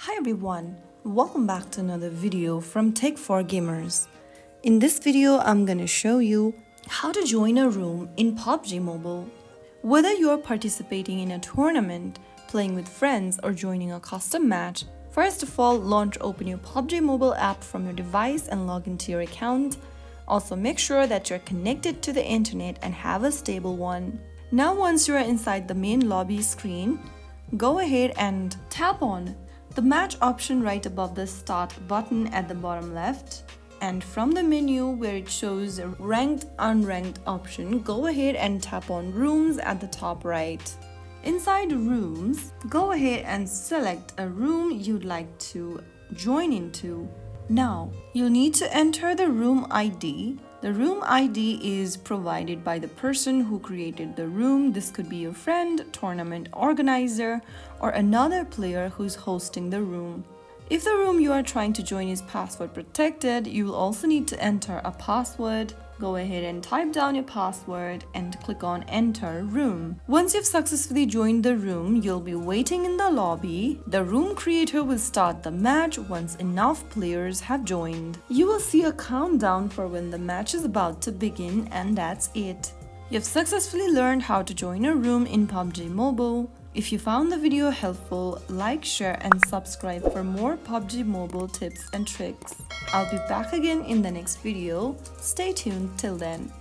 Hi everyone, welcome back to another video from Tech for Gamers. In this video, I'm gonna show you how to join a room in PUBG Mobile. Whether you're participating in a tournament, playing with friends, or joining a custom match, first of all, open your PUBG Mobile app from your device and log into your account. Also, make sure that you're connected to the internet and have a stable one. Now, once you're inside the main lobby screen, go ahead and tap on the match option right above the start button at the bottom left, and from the menu where it shows a ranked unranked option, go ahead and tap on rooms at the top right. Inside rooms, go ahead and select a room you'd like to join into. Now, you'll need to enter the room ID. The room ID is provided by the person who created the room. This could be your friend, tournament organizer, or another player who's hosting the room. If the room you are trying to join is password protected, you will also need to enter a password. Go ahead and type down your password and click on Enter Room. Once you've successfully joined the room, you'll be waiting in the lobby. The room creator will start the match once enough players have joined. You will see a countdown for when the match is about to begin, and that's it. You've successfully learned how to join a room in PUBG Mobile. If you found the video helpful, like, share and subscribe for more PUBG Mobile tips and tricks. I'll be back again in the next video. Stay tuned till then.